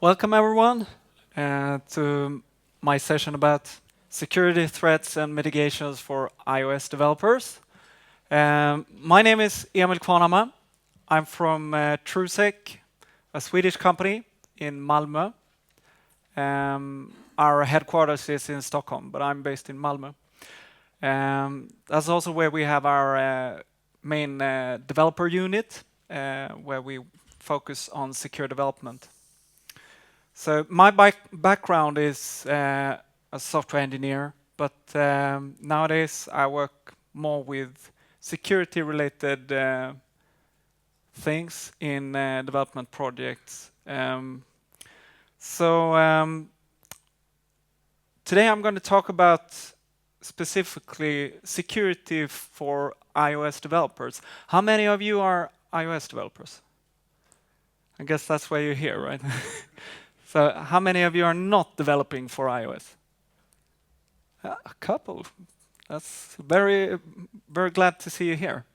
Welcome everyone to my session about security threats and mitigations for iOS developers. My name is Emil Kvarnhammar. I'm from TrueSec, a Swedish company in Malmö. Our headquarters is in Stockholm, but I'm based in Malmö. That's also where we have our main developer unit, where we focus on secure development. So my background is a software engineer, but nowadays I work more with security-related things in development projects. Today I'm going to talk about specifically security for iOS developers. How many of you are iOS developers? I guess that's why you're here, right? So how many of you are not developing for iOS? A couple. That's very glad to see you here.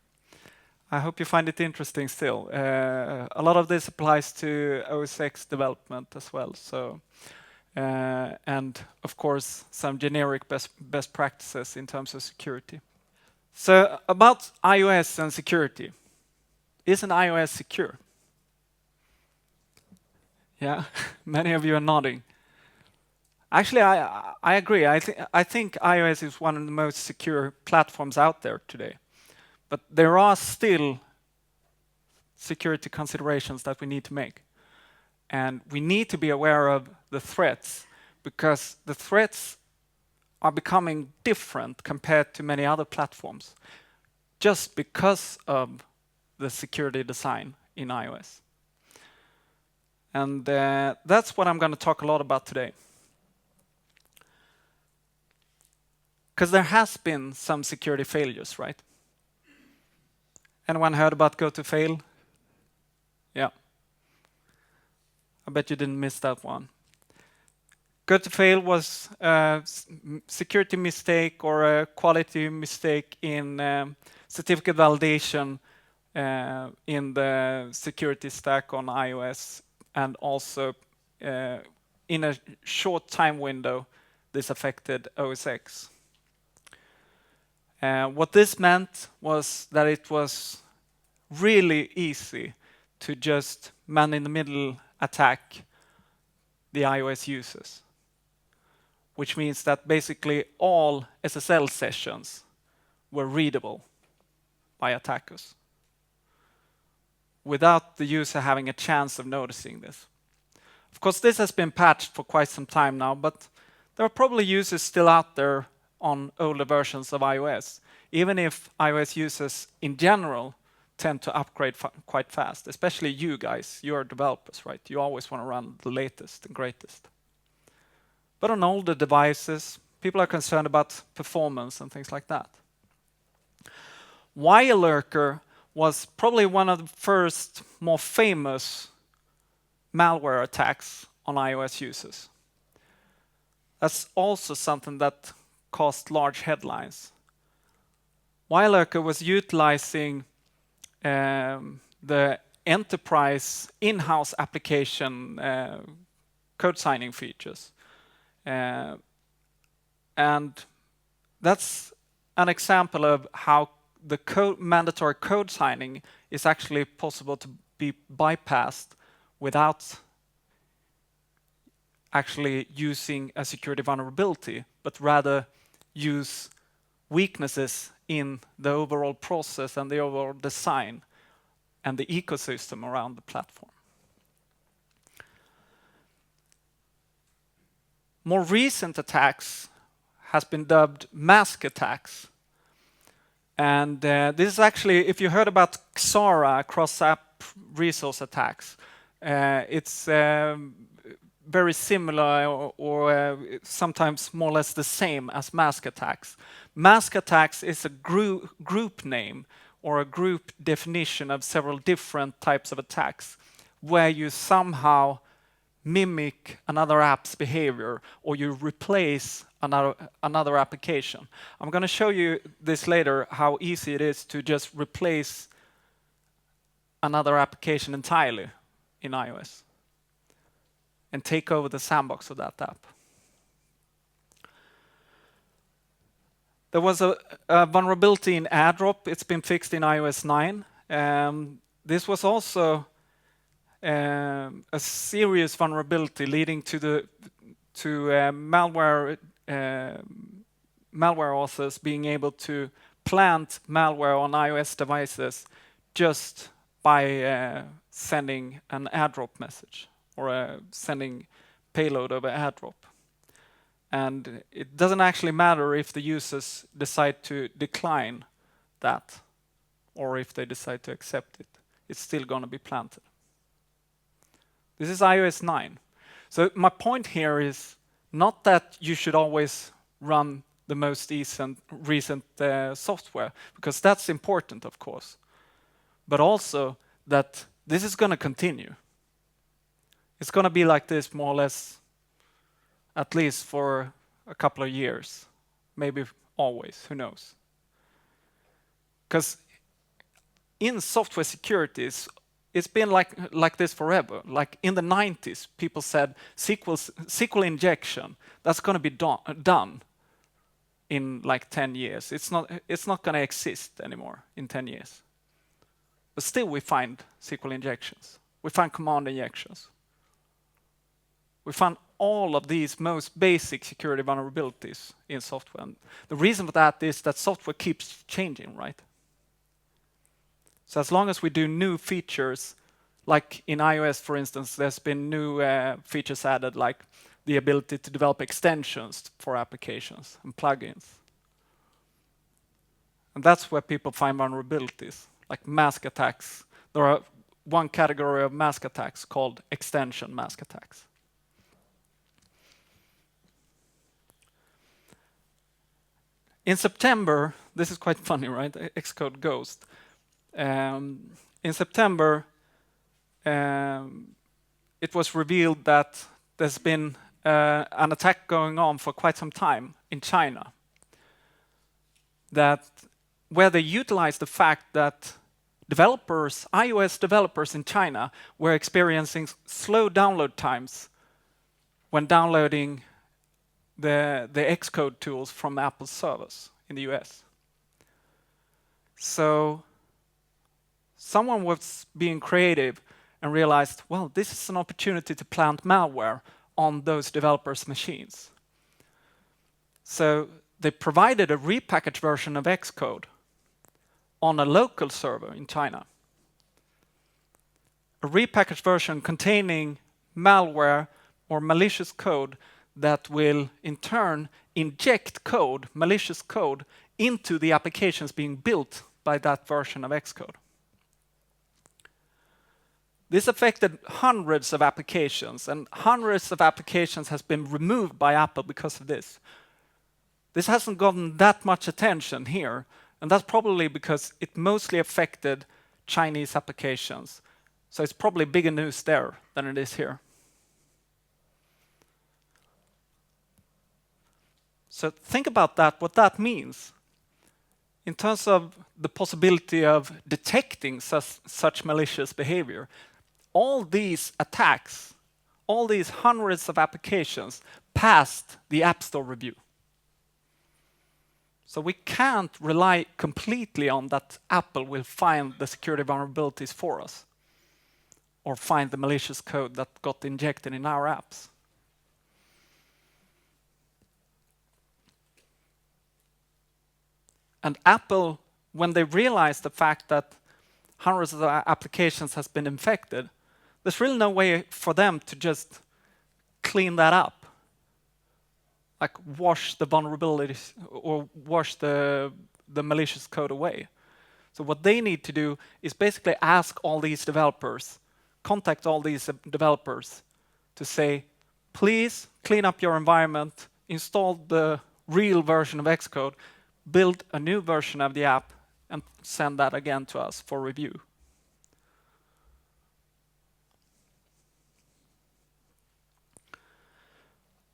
I hope you find it interesting still. A lot of this applies to OS X development as well. So, and of course, some generic best practices in terms of security. So about iOS and security. Isn't iOS secure? Yeah, many of you are nodding. Actually, I agree. I think iOS is one of the most secure platforms out there today. But there are still security considerations that we need to make. And we need to be aware of the threats, because the threats are becoming different compared to many other platforms, just because of the security design in iOS. And that's what I'm going to talk a lot about today. Because there has been some security failures, right? Anyone heard about GOTO fail? Yeah. I bet you didn't miss that one. GOTO fail was a security mistake or a quality mistake in certificate validation in the security stack on iOS. And also, in a short time window, this affected OS X. What this meant was that it was really easy to just man-in-the-middle attack the iOS users, which means that basically all SSL sessions were readable by attackers, without the user having a chance of noticing this. Of course, this has been patched for quite some time now, but there are probably users still out there on older versions of iOS, even if iOS users in general tend to upgrade quite fast, especially you guys, you're developers, right? You always want to run the latest and greatest. But on older devices, people are concerned about performance and things like that. Wirelurker was probably one of the first more famous malware attacks on iOS users. That's also something that caused large headlines. Wirelurker was utilizing the enterprise in-house application code signing features. And that's an example of how the mandatory code signing is actually possible to be bypassed without actually using a security vulnerability, but rather use weaknesses in the overall process and the overall design and the ecosystem around the platform. More recent attacks has been dubbed mask attacks. And this is actually, if you heard about Xara, cross-app resource attacks, it's very similar or sometimes more or less the same as mask attacks. Mask attacks is a group name or a group definition of several different types of attacks where you somehow mimic another app's behavior or you replace another application. I'm going to show you this later, how easy it is to just replace another application entirely in iOS and take over the sandbox of that app. There was a vulnerability in AirDrop. It's been fixed in iOS 9. This was also a serious vulnerability leading to malware authors being able to plant malware on iOS devices just by sending an AirDrop message or sending payload over AirDrop. And it doesn't actually matter if the users decide to decline that or if they decide to accept it. It's still going to be planted. This is iOS 9. So my point here is not that you should always run the most recent software, because that's important, of course, but also that this is going to continue. It's going to be like this more or less at least for a couple of years, maybe always, who knows? Because in software security, it's been like this forever. Like in the 90s, people said SQL injection, that's going to be done in like 10 years. It's not going to exist anymore in 10 years. But still we find SQL injections. We find command injections. We find all of these most basic security vulnerabilities in software. And the reason for that is that software keeps changing, right? So as long as we do new features, like in iOS, for instance, there's been new features added, like the ability to develop extensions for applications and plugins. And that's where people find vulnerabilities, like mask attacks. There are one category of mask attacks called extension mask attacks. In September, this is quite funny, right? Xcode Ghost. In September, it was revealed that there's been an attack going on for quite some time in China, where they utilized the fact that iOS developers in China were experiencing slow download times when downloading the Xcode tools from Apple servers in the US. So someone was being creative and realized, well, this is an opportunity to plant malware on those developers' machines. So they provided a repackaged version of Xcode on a local server in China. A repackaged version containing malware or malicious code that will in turn inject malicious code, into the applications being built by that version of Xcode. This affected hundreds of applications, and hundreds of applications has been removed by Apple because of this. This hasn't gotten that much attention here, and that's probably because it mostly affected Chinese applications. So it's probably bigger news there than it is here. So think about that, what that means. In terms of the possibility of detecting such malicious behavior, all these attacks, all these hundreds of applications passed the App Store review. So we can't rely completely on that Apple will find the security vulnerabilities for us or find the malicious code that got injected in our apps. And Apple, when they realized the fact that hundreds of applications has been infected, there's really no way for them to just clean that up, like wash the vulnerabilities or wash the malicious code away. So what they need to do is basically ask all these developers, contact all these developers to say, please clean up your environment, install the real version of Xcode, build a new version of the app, and send that again to us for review.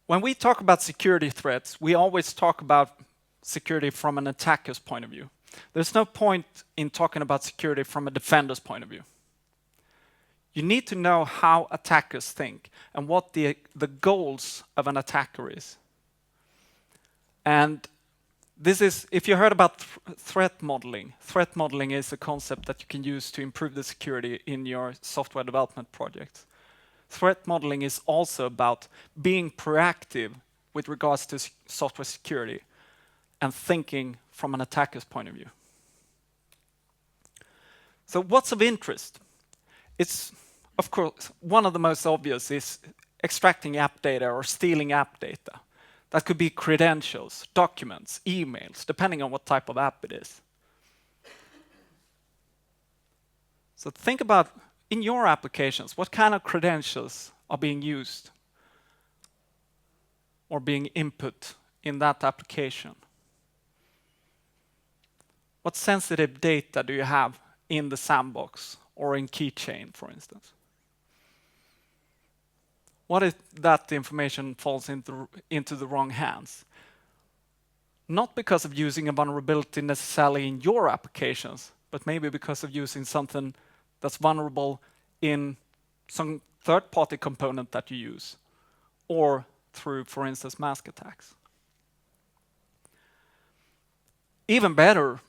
When we talk about security threats, we always talk about security from an attacker's point of view. There's no point in talking about security from a defender's point of view. You need to know how attackers think and what the goals of an attacker is. And this is, if you heard about threat modeling is a concept that you can use to improve the security in your software development projects. Threat modeling is also about being proactive with regards to software security and thinking from an attacker's point of view. So what's of interest? It's, of course, one of the most obvious is extracting app data or stealing app data. That could be credentials, documents, emails, depending on what type of app it is. So think about, in your applications, what kind of credentials are being used or being input in that application? What sensitive data do you have in the sandbox or in Keychain, for instance? What if that information falls into the wrong hands? Not because of using a vulnerability necessarily in your applications, but maybe because of using something that's vulnerable in some third-party component that you use, or through, for instance, mask attacks. Even better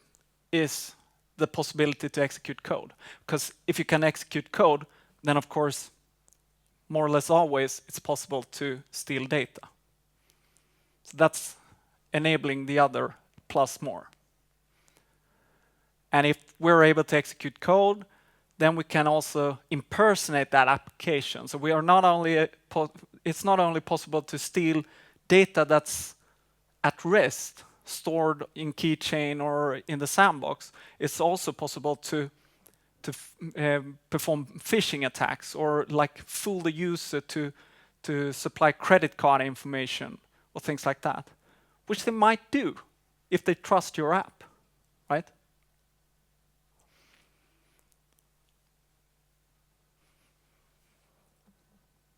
is the possibility to execute code. Because if you can execute code, then of course, more or less always, it's possible to steal data. So that's enabling the other plus more. And if we're able to execute code, then we can also impersonate that application. So we are not only it's not only possible to steal data that's at rest, stored in Keychain or in the sandbox, it's also possible to perform phishing attacks or like fool the user to supply credit card information or things like that, which they might do if they trust your app, right?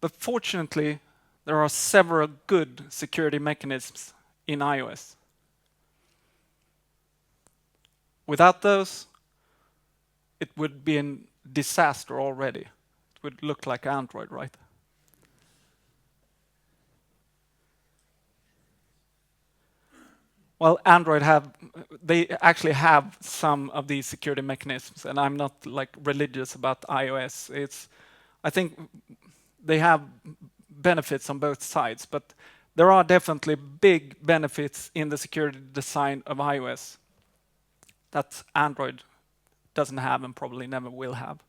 But fortunately, there are several good security mechanisms in iOS. Without those, it would be a disaster already. It would look like Android, right? Well, Android they actually have some of these security mechanisms, and I'm not like religious about iOS. I think they have benefits on both sides, but there are definitely big benefits in the security design of iOS that Android doesn't have and probably never will have.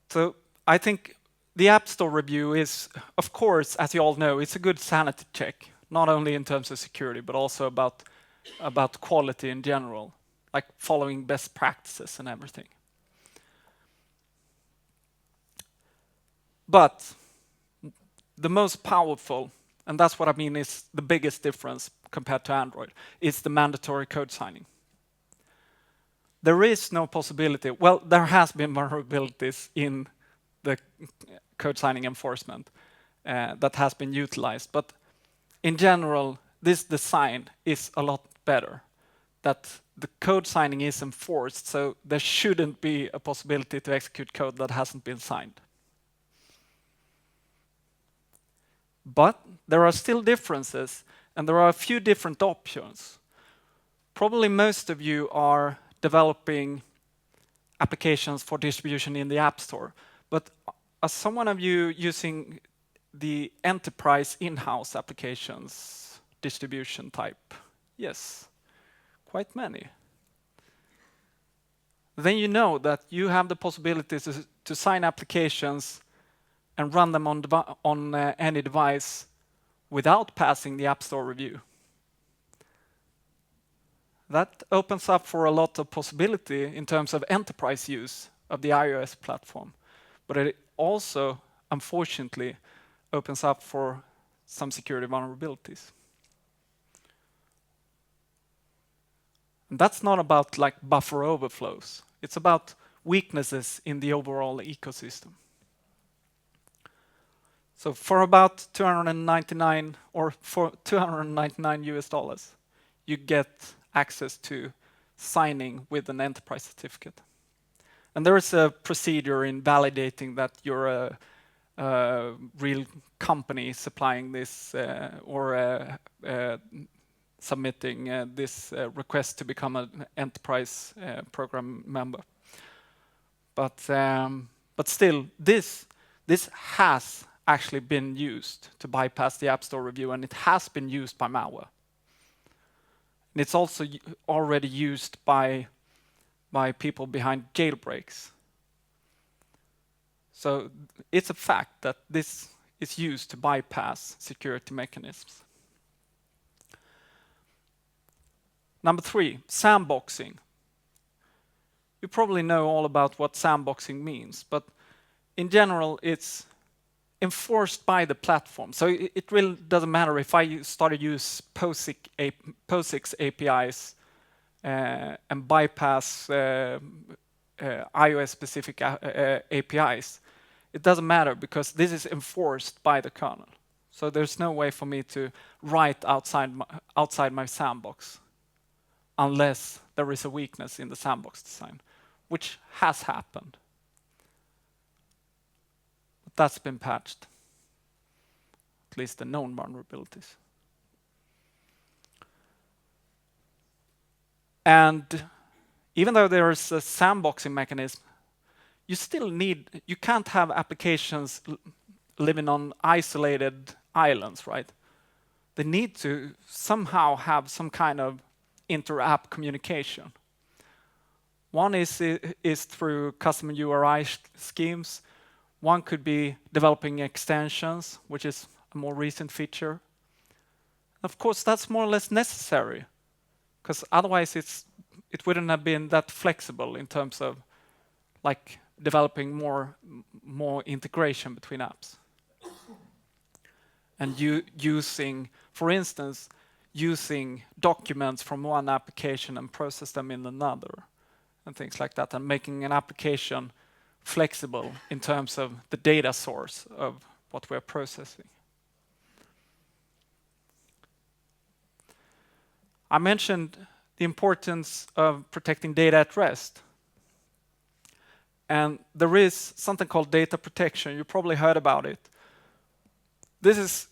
So I think the App Store review is, of course, as you all know, it's a good sanity check, not only in terms of security, but also about quality in general, like following best practices and everything. But the most powerful, and that's what I mean is the biggest difference compared to Android, is the mandatory code signing. There is no possibility, well, there has been vulnerabilities in the code signing enforcement that has been utilized, but in general, this design is a lot better, that the code signing is enforced, so there shouldn't be a possibility to execute code that hasn't been signed. But there are still differences, and there are a few different options. Probably most of you are developing applications for distribution in the App Store, but are someone of you using the enterprise in-house applications distribution type? Yes, quite many. Then you know that you have the possibility to sign applications and run them on any device without passing the App Store review. That opens up for a lot of possibility in terms of enterprise use of the iOS platform. But it also, unfortunately, opens up for some security vulnerabilities. And that's not about like buffer overflows. It's about weaknesses in the overall ecosystem. So for about 299 or for $299, you get access to signing with an enterprise certificate. And there is a procedure in validating that you're a real company supplying this or submitting this request to become an enterprise program member. But still, this has actually been used to bypass the App Store review, and it has been used by malware. And it's also already used by people behind jailbreaks. So it's a fact that this is used to bypass security mechanisms. Number 3, sandboxing. You probably know all about what sandboxing means, but in general, it's enforced by the platform. So it really doesn't matter if I start to use POSIX APIs and bypass iOS-specific APIs. It doesn't matter because this is enforced by the kernel. So there's no way for me to write outside my sandbox unless there is a weakness in the sandbox design, which has happened. But that's been patched, at least the known vulnerabilities. And even though there is a sandboxing mechanism, you can't have applications living on isolated islands, right? They need to somehow have some kind of inter-app communication. One is through custom URI schemes. One could be developing extensions, which is a more recent feature. Of course, that's more or less necessary, because otherwise it wouldn't have been that flexible in terms of like developing more integration between apps. And using, for instance, using documents from one application and process them in another, and things like that, and making an application flexible in terms of the data source of what we're processing. I mentioned the importance of protecting data at rest. And there is something called data protection. You probably heard about it. This is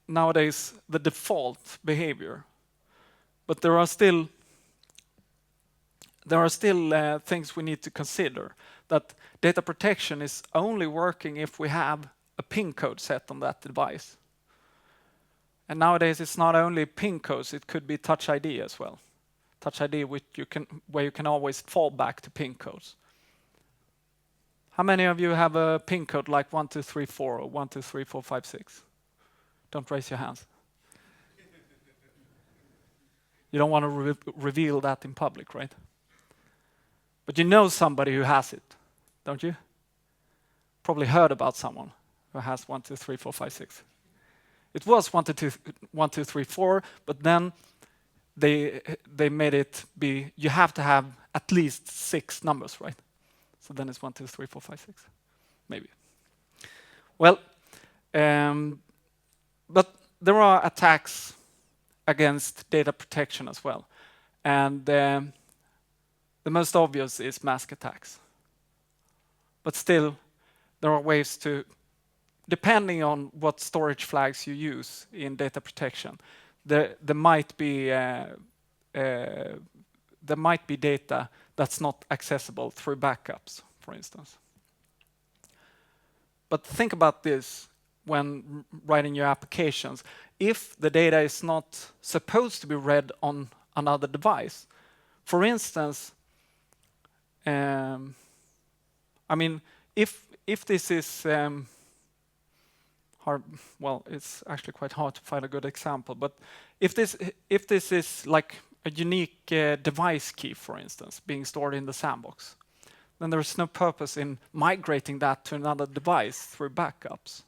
nowadays the default behavior. But there are still things we need to consider. That data protection is only working if we have a PIN code set on that device. And nowadays it's not only PIN codes, it could be Touch ID as well. Touch ID where you can always fall back to PIN codes. How many of you have a PIN code like 1234 or 123456? Don't raise your hands. You don't want to reveal that in public, right? But you know somebody who has it, don't you? Probably heard about someone who has 123456. It was 1234, but then they made it be, you have to have at least 6 numbers, right? So then it's 123456, maybe. Well, but there are attacks against data protection as well. And the most obvious is mask attacks. But still, there are ways to, depending on what storage flags you use in data protection, there might be data that's not accessible through backups, for instance. But think about this when writing your applications. If the data is not supposed to be read on another device, for instance, I mean, if this is hard, well, it's actually quite hard to find a good example. But if this is like a unique device key, for instance, being stored in the sandbox, then there is no purpose in migrating that to another device through backups,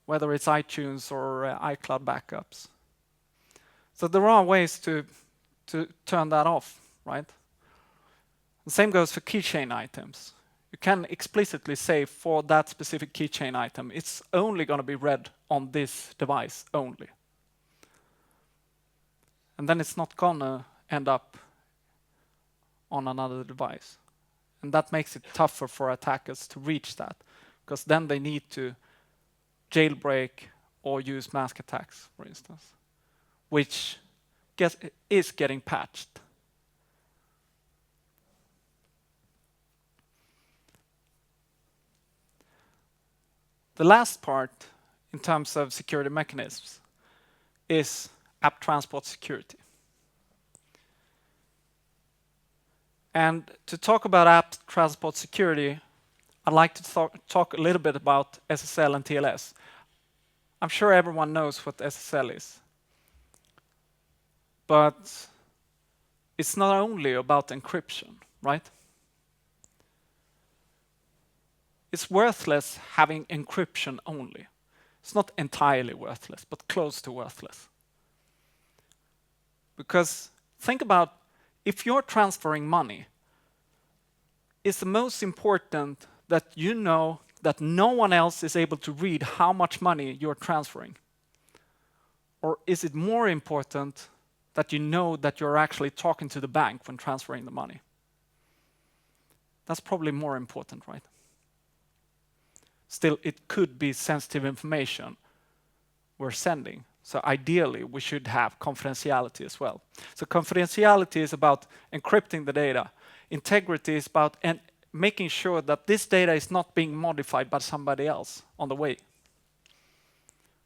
whether it's iTunes or iCloud backups. So there are ways to turn that off, right? The same goes for keychain items. You can explicitly say for that specific keychain item, it's only going to be read on this device only. And then it's not going to end up on another device. And that makes it tougher for attackers to reach that, because then they need to jailbreak or use mask attacks, for instance, which is getting patched. The last part in terms of security mechanisms is app transport security. And to talk about app transport security, I'd like to talk a little bit about SSL and TLS. I'm sure everyone knows what SSL is. But it's not only about encryption, right? It's worthless having encryption only. It's not entirely worthless, but close to worthless. Because think about, if you're transferring money, it's the most important that you know that no one else is able to read how much money you're transferring? Or is it more important that you know that you're actually talking to the bank when transferring the money? That's probably more important, right? Still, it could be sensitive information we're sending. So ideally, we should have confidentiality as well. So confidentiality is about encrypting the data. Integrity is about making sure that this data is not being modified by somebody else on the way.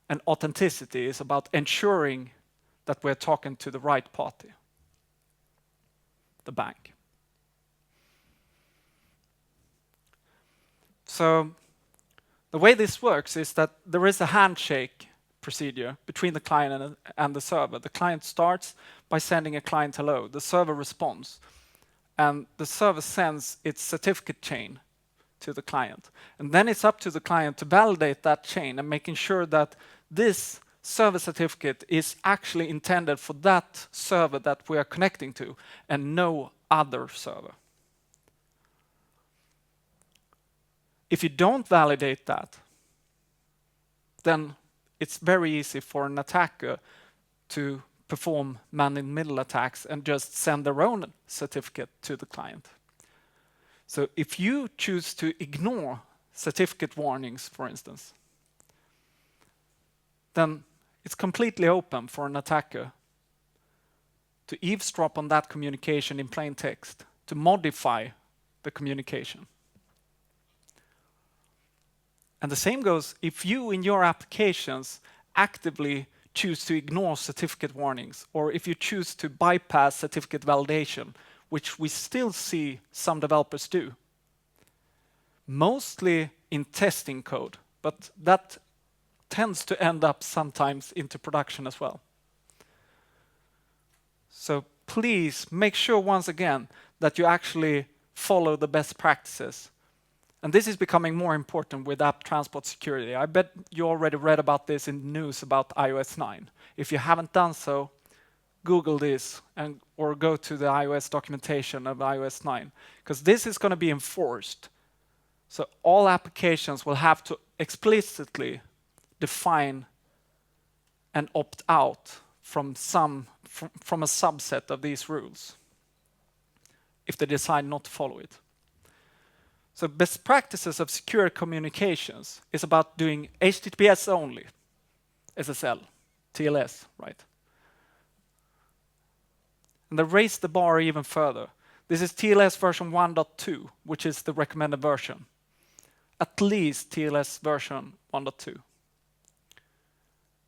And authenticity is about ensuring that we're talking to the right party, the bank. So the way this works is that there is a handshake procedure between the client and the server. The client starts by sending a client hello. The server responds. And the server sends its certificate chain to the client. And then it's up to the client to validate that chain and making sure that this server certificate is actually intended for that server that we are connecting to and no other server. If you don't validate that, then it's very easy for an attacker to perform man-in-the-middle attacks and just send their own certificate to the client. So if you choose to ignore certificate warnings, for instance, then it's completely open for an attacker to eavesdrop on that communication in plain text, to modify the communication. And the same goes if you in your applications actively choose to ignore certificate warnings, or if you choose to bypass certificate validation, which we still see some developers do. Mostly in testing code, but that tends to end up sometimes into production as well. So please make sure once again that you actually follow the best practices. And this is becoming more important with app transport security. I bet you already read about this in the news about iOS 9. If you haven't done so, Google this or go to the iOS documentation of iOS 9, because this is going to be enforced. So all applications will have to explicitly define and opt out from a subset of these rules if they decide not to follow it. So best practices of secure communications is about doing HTTPS only, SSL, TLS, right? And they raise the bar even further. This is TLS version 1.2, which is the recommended version. At least TLS version 1.2.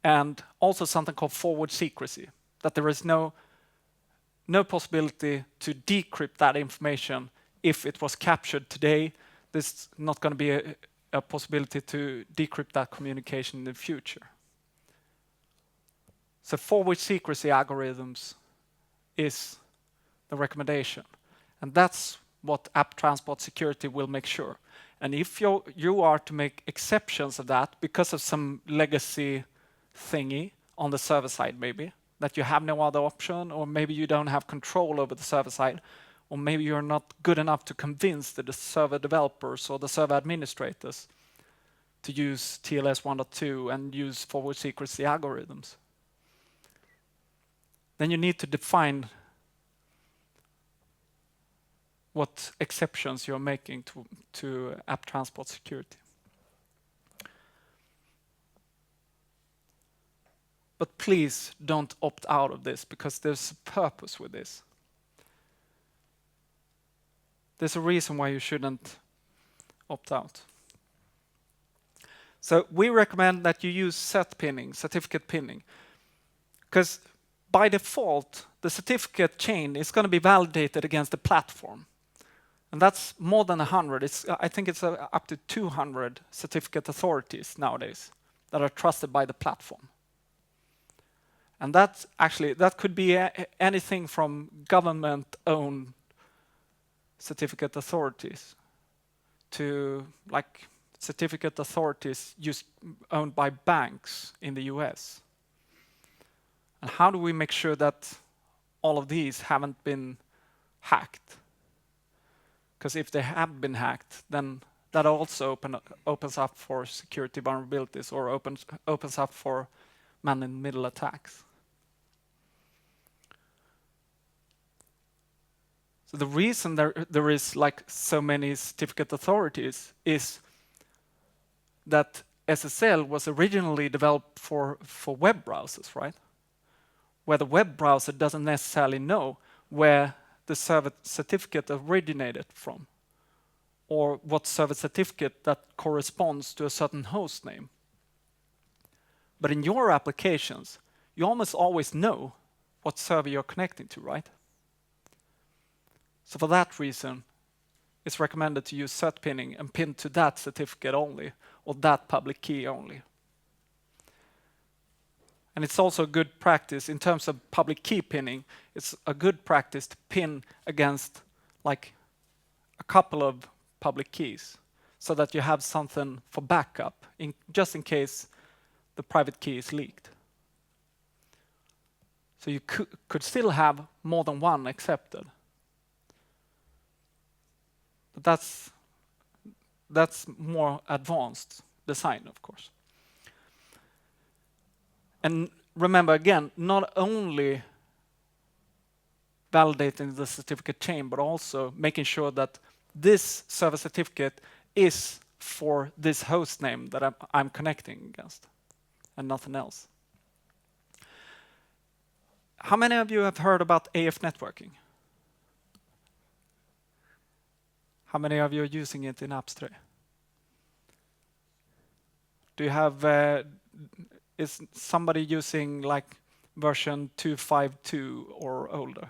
And also something called forward secrecy, that there is no possibility to decrypt that information. If it was captured today, there's not going to be a possibility to decrypt that communication in the future. So forward secrecy algorithms is the recommendation. And that's what app transport security will make sure. And if you are to make exceptions of that because of some legacy thingy on the server side maybe, that you have no other option, or maybe you don't have control over the server side, or maybe you're not good enough to convince the server developers or the server administrators to use TLS 1.2 and use forward secrecy algorithms. Then you need to define what exceptions you're making to app transport security. But please don't opt out of this, because there's a purpose with this. There's a reason why you shouldn't opt out. So we recommend that you use CET pinning, certificate pinning, because by default, the certificate chain is going to be validated against the platform. And that's more than 100. I think it's up to 200 certificate authorities nowadays that are trusted by the platform. And that could be anything from government-owned certificate authorities to like certificate authorities owned by banks in the US. And how do we make sure that all of these haven't been hacked? Because if they have been hacked, then that also opens up for security vulnerabilities, or opens up for man-in-the-middle attacks. So the reason there is like so many certificate authorities is that SSL was originally developed for web browsers, right? Where the web browser doesn't necessarily know where the server certificate originated from, or what server certificate that corresponds to a certain host name. But in your applications, you almost always know what server you're connecting to, right? So for that reason, it's recommended to use cert pinning and pin to that certificate only, or that public key only. And it's also a good practice in terms of public key pinning. It's a good practice to pin against like a couple of public keys, so that you have something for backup, just in case the private key is leaked. So you could still have more than one accepted. But that's more advanced design, of course. And remember, again, not only validating the certificate chain, but also making sure that this server certificate is for this host name that I'm connecting against, and nothing else. How many of you have heard about AFNetworking? How many of you are using it in apps today? Do you have, is somebody using like version 2.5.2 or older?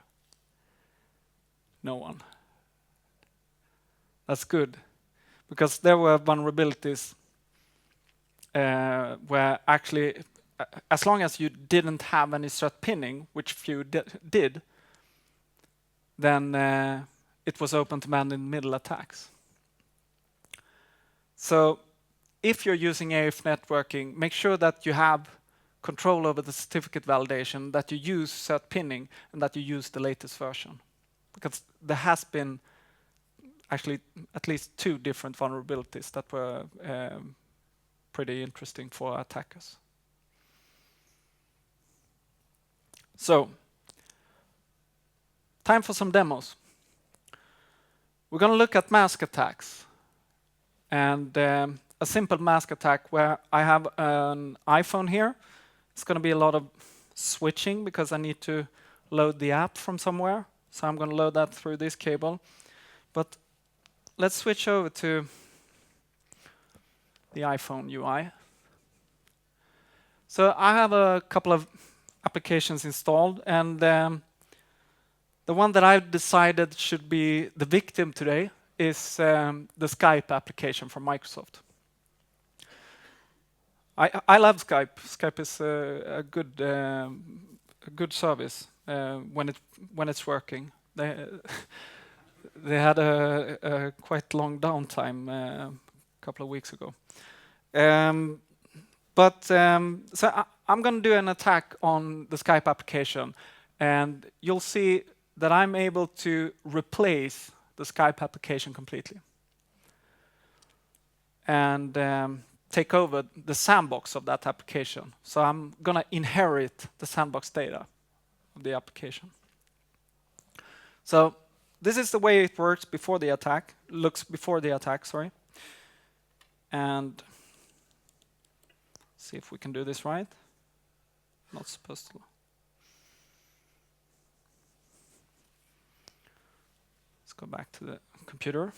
No one. That's good, because there were vulnerabilities where actually, as long as you didn't have any cert pinning, which few did, then it was open to man-in-the-middle attacks. So if you're using AFNetworking, make sure that you have control over the certificate validation, that you use cert pinning, and that you use the latest version. Because there has been actually at least 2 different vulnerabilities that were pretty interesting for attackers. So, time for some demos. We're going to look at mask attacks. And a simple mask attack where I have an iPhone here. It's going to be a lot of switching because I need to load the app from somewhere. So I'm going to load that through this cable. But let's switch over to the iPhone UI. So I have a couple of applications installed, and the one that I've decided should be the victim today is the Skype application from Microsoft. I love Skype. Skype is a good service when it's working. They had a quite long downtime a couple of weeks ago. So I'm going to do an attack on the Skype application, and you'll see that I'm able to replace the Skype application completely and take over the sandbox of that application. So I'm going to inherit the sandbox data of the application. So this is the way it works before the attack, looks before the attack, sorry. And see if we can do this right. Not supposed to. Let's go back to the computer.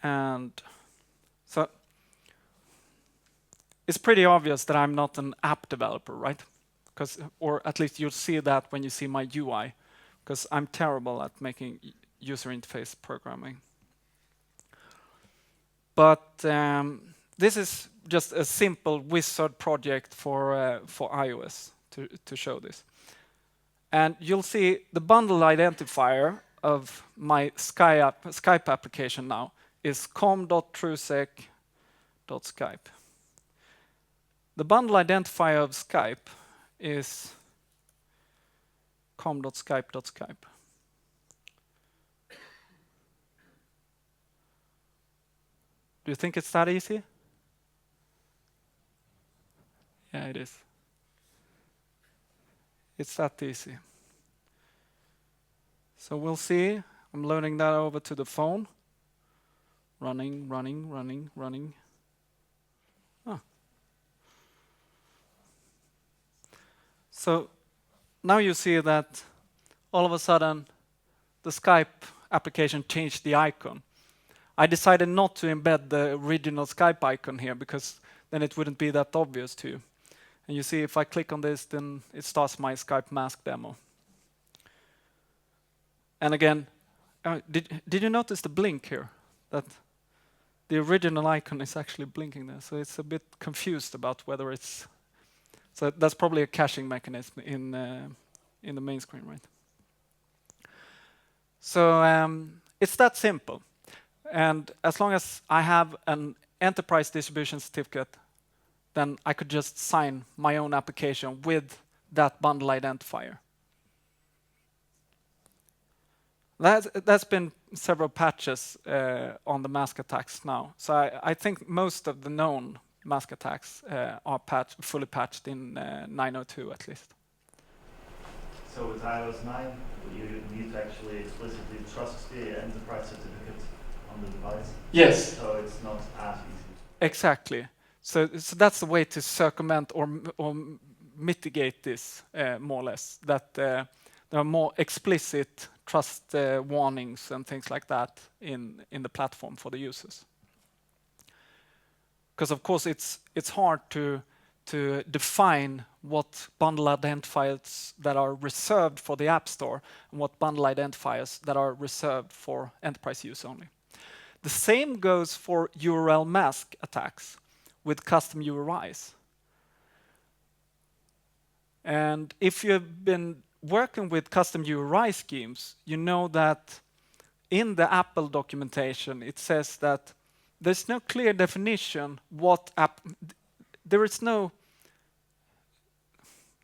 And so it's pretty obvious that I'm not an app developer, right? Or at least you'll see that when you see my UI, because I'm terrible at making user interface programming. But this is just a simple wizard project for iOS to show this. And you'll see the bundle identifier of my Skype application now is com.truesec.skype. The bundle identifier of Skype is com.skype.skype. Do you think it's that easy? Yeah, it is. It's that easy. So we'll see. I'm loading that over to the phone. Running. Oh. So now you see that all of a sudden the Skype application changed the icon. I decided not to embed the original Skype icon here because then it wouldn't be that obvious to you. And you see if I click on this, then it starts my Skype mask demo. And again, did you notice the blink here? That the original icon is actually blinking there. So it's a bit confused about whether it's... So that's probably a caching mechanism in the main screen, right? So it's that simple. And as long as I have an enterprise distribution certificate, then I could just sign my own application with that bundle identifier. That's been several patches on the mask attacks now. So I think most of the known mask attacks are fully patched in 9.02 at least. So with iOS 9, you need to actually explicitly trust the enterprise certificate on the device? Yes. So it's not as easy. Exactly. So that's the way to circumvent or mitigate this, more or less. That there are more explicit trust warnings and things like that in the platform for the users. Because of course it's hard to define what bundle identifiers that are reserved for the App Store and what bundle identifiers that are reserved for enterprise use only. The same goes for URL mask attacks with custom URIs. And if you've been working with custom URI schemes, you know that in the Apple documentation, it says that there's no clear definition what app, there is no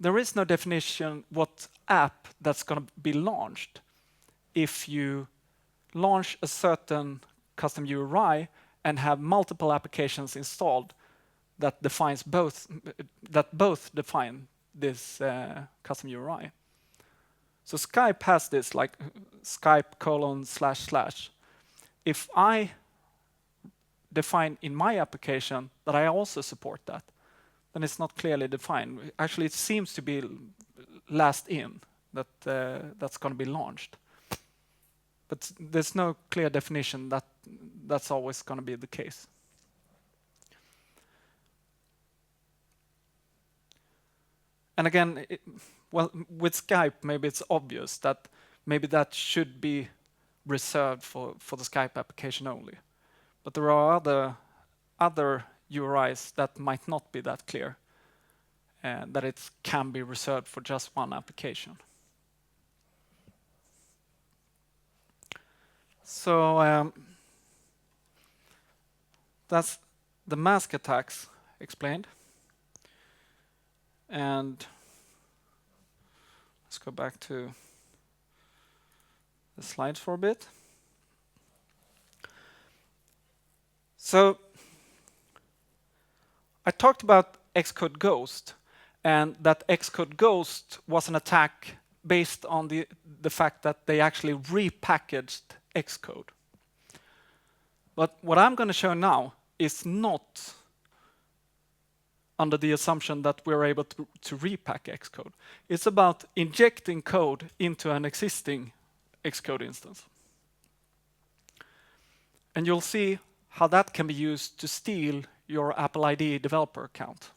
definition what app that's going to be launched if you launch a certain custom URI and have multiple applications installed that defines both define this custom URI. So Skype has this like Skype : //. If I define in my application that I also support that, then it's not clearly defined. Actually, it seems to be last in that that's going to be launched. But there's no clear definition that that's always going to be the case. And again, well, with Skype, maybe it's obvious that maybe that should be reserved for the Skype application only. But there are other URIs that might not be that clear, and that it can be reserved for just one application. So that's the mask attacks explained. And go back to the slides for a bit. So I talked about Xcode Ghost, and that Xcode Ghost was an attack based on the fact that they actually repackaged Xcode. But what I'm going to show now is not under the assumption that we're able to repack Xcode. It's about injecting code into an existing Xcode instance. And you'll see how that can be used to steal your Apple ID developer account,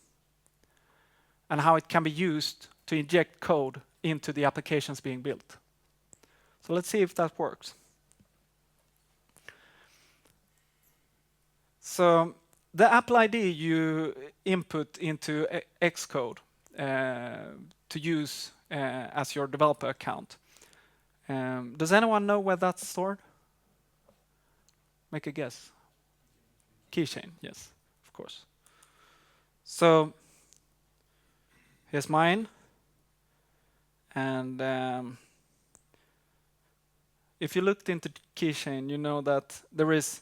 and how it can be used to inject code into the applications being built. So let's see if that works. So the Apple ID you input into Xcode to use as your developer account. Does anyone know where that's stored? Make a guess. Keychain, yes, of course. So here's mine. And if you looked into Keychain, you know that there is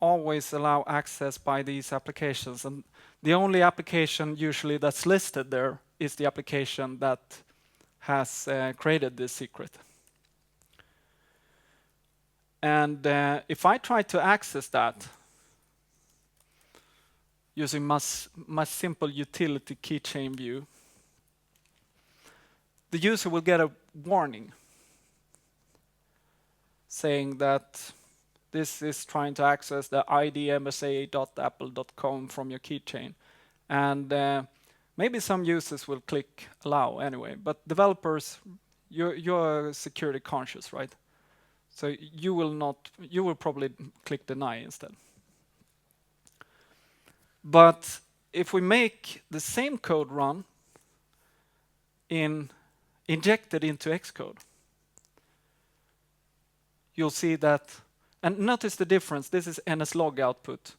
always allow access by these applications. And the only application usually that's listed there is the application that has created this secret. And if I try to access that using my simple utility keychain view, the user will get a warning saying that this is trying to access the idmsa.apple.com from your keychain. And maybe some users will click allow anyway, but developers, you're security conscious, right? So you will probably click deny instead. But if we make the same code run injected into Xcode, you'll see that, and notice the difference. This is NSLog output.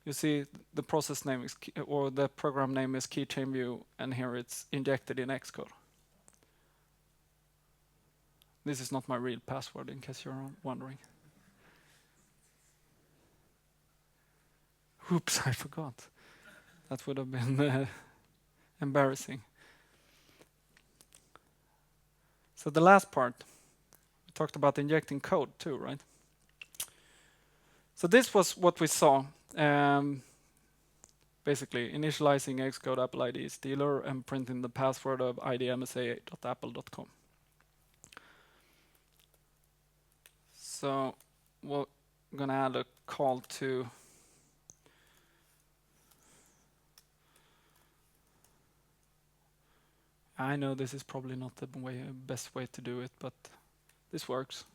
You see the process name is, or the program name is keychain view, and here it's injected in Xcode. This is not my real password, in case you're wondering. Oops, I forgot. That would have been embarrassing. So the last part, we talked about injecting code too, right? So this was what we saw. Basically, initializing Xcode Apple ID stealer and printing the password of idmsa.apple.com. So we're going to add a call to I know this is probably not the best way to do it, but this works.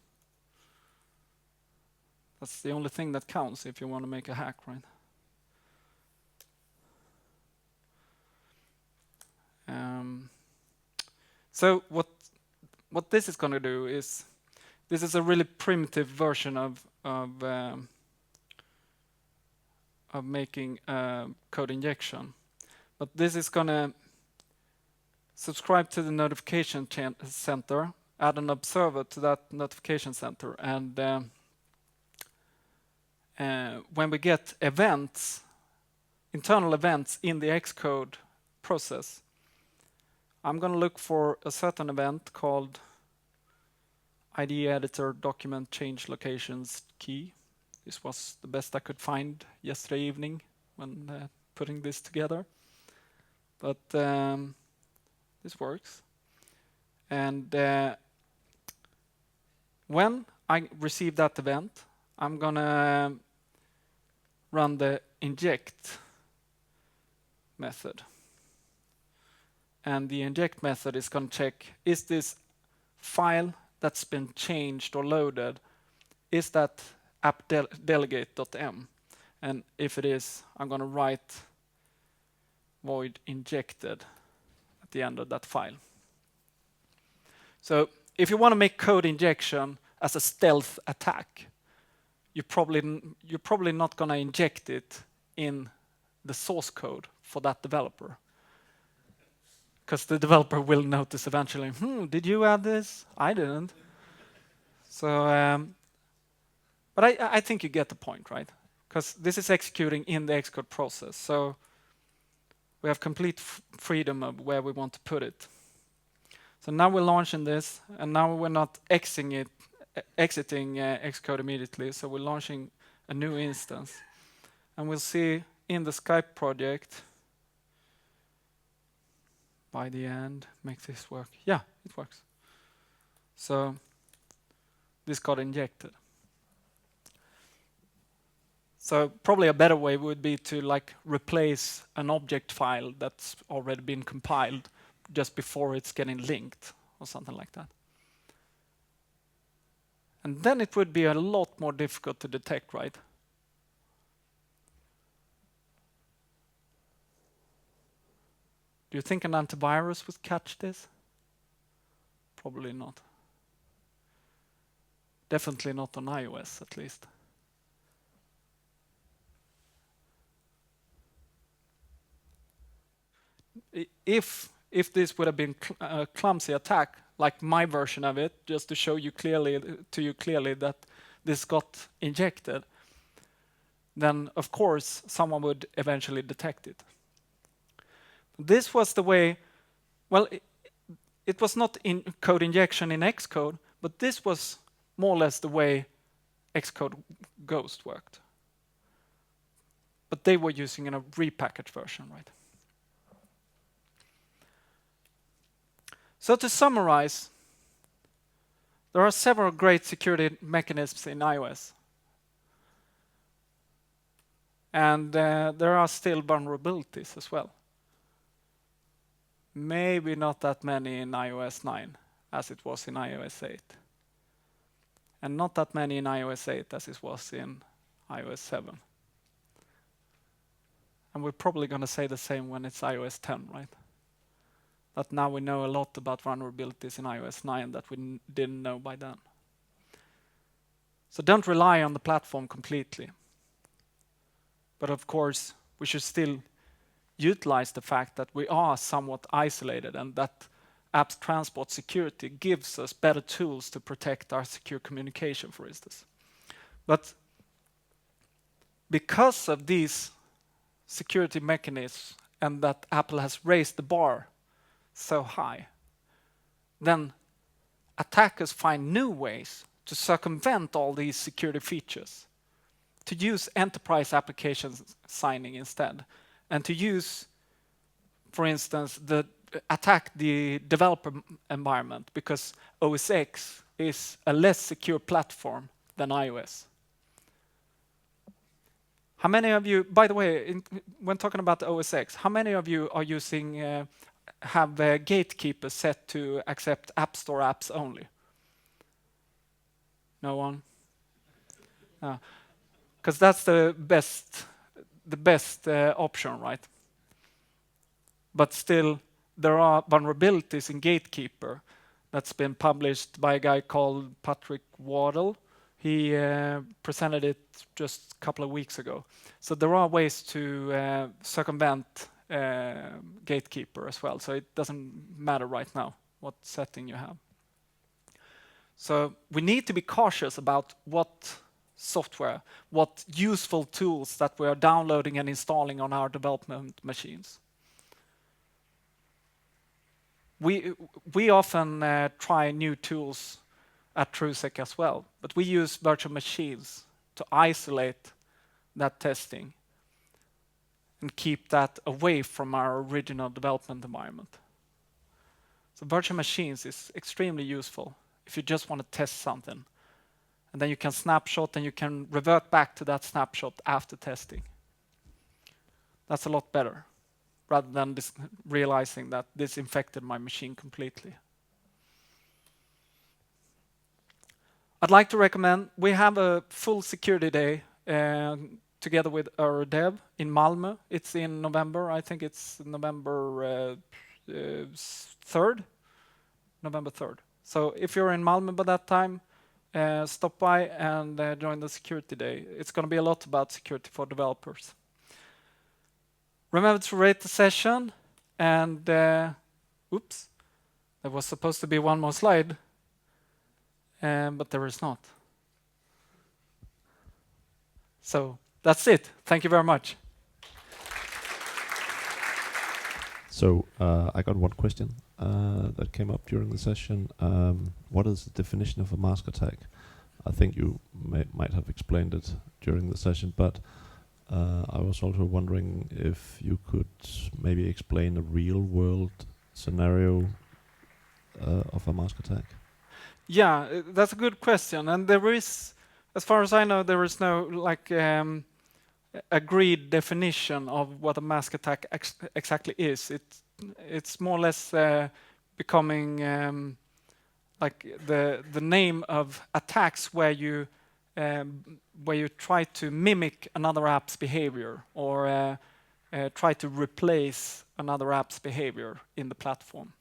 That's the only thing that counts if you want to make a hack, right? So what this is going to do is, this is a really primitive version of making a code injection, but this is going to subscribe to the notification center, add an observer to that notification center, and when we get events, internal events in the Xcode process, I'm going to look for a certain event called IDE editor document change locations key. This was the best I could find yesterday evening when putting this together. But this works. And when I receive that event, I'm going to run the inject method. And the inject method is going to check, is this file that's been changed or loaded, is that app.delegate.m? And if it is, I'm going to write void injected at the end of that file. So if you want to make code injection as a stealth attack, you're probably not going to inject it in the source code for that developer, because the developer will notice eventually, did you add this? I didn't. So, but I think you get the point, right? Because this is executing in the Xcode process. So we have complete freedom of where we want to put it. So now we're launching this, and now we're not exiting Xcode immediately. So we're launching a new instance. And we'll see in the Skype project by the end, make this work. Yeah, it works. So this got injected. So probably a better way would be to like replace an object file that's already been compiled just before it's getting linked or something like that. And then it would be a lot more difficult to detect, right? Do you think an antivirus would catch this? Probably not. Definitely not on iOS, at least. If this would have been a clumsy attack, like my version of it, just to show you clearly that this got injected, then of course someone would eventually detect it. This was the way. Well, it was not in code injection in Xcode, but this was more or less the way Xcode Ghost worked. But they were using a repackaged version, right? So to summarize, there are several great security mechanisms in iOS. And there are still vulnerabilities as well. Maybe not that many in iOS 9 as it was in iOS 8. And not that many in iOS 8 as it was in iOS 7. And we're probably going to say the same when it's iOS 10, right? That now we know a lot about vulnerabilities in iOS 9 that we didn't know by then. So don't rely on the platform completely. But of course, we should still utilize the fact that we are somewhat isolated and that apps transport security gives us better tools to protect our secure communication, for instance. But because of these security mechanisms and that Apple has raised the bar so high, then attackers find new ways to circumvent all these security features, to use enterprise applications signing instead, and to use, for instance, attack the developer environment because OS X is a less secure platform than iOS. How many of you, by the way, when talking about the OS X, how many of you are using, have gatekeeper set to accept App Store apps only? No one? Because that's the best option, right? But still, there are vulnerabilities in Gatekeeper that's been published by a guy called Patrick Waddle. He presented it just a couple of weeks ago. So there are ways to circumvent Gatekeeper as well. So it doesn't matter right now what setting you have. So we need to be cautious about what software, what useful tools that we are downloading and installing on our development machines. We often try new tools at TrueSec as well, but we use virtual machines to isolate that testing and keep that away from our original development environment. So virtual machines is extremely useful if you just want to test something. And then you can snapshot and you can revert back to that snapshot after testing. That's a lot better, rather than realizing that this infected my machine completely. I'd like to recommend, we have a full security day together with our dev in Malmö. It's in November, I think it's November 3rd. November 3rd. So if you're in Malmö by that time, stop by and join the security day. It's going to be a lot about security for developers. Remember to rate the session and Oops, there was supposed to be one more slide, but there is not. So that's it. Thank you very much. So I got one question that came up during the session. What is the definition of a mask attack? I think you might have explained it during the session, but I was also wondering if you could maybe explain a real-world scenario of a mask attack. Yeah, that's a good question. And there is, as far as I know, there is no agreed definition of what a mask attack exactly is. It's more or less becoming like the name of attacks where you try to mimic another app's behavior or try to replace another app's behavior in the platform.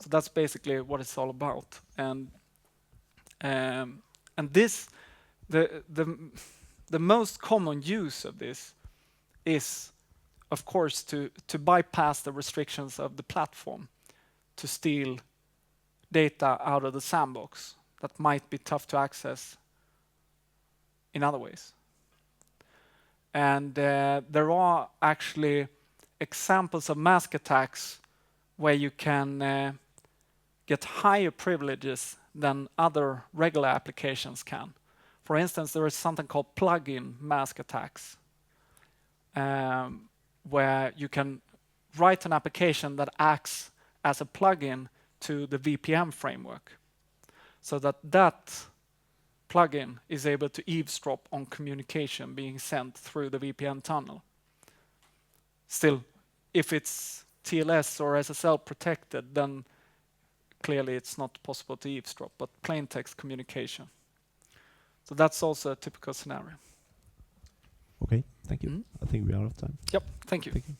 So that's basically what it's all about. And this, the most common use of this is, of course, to bypass the restrictions of the platform, to steal data out of the sandbox that might be tough to access in other ways. And there are actually examples of mask attacks where you can get higher privileges than other regular applications can. For instance, there is something called plugin mask attacks, where you can write an application that acts as a plugin to the VPN framework, so that plugin is able to eavesdrop on communication being sent through the VPN tunnel. Still, if it's TLS or SSL protected, then clearly it's not possible to eavesdrop, but plain text communication. So that's also a typical scenario. Okay, thank you. I think we are out of time. Yep, thank you. Thank you.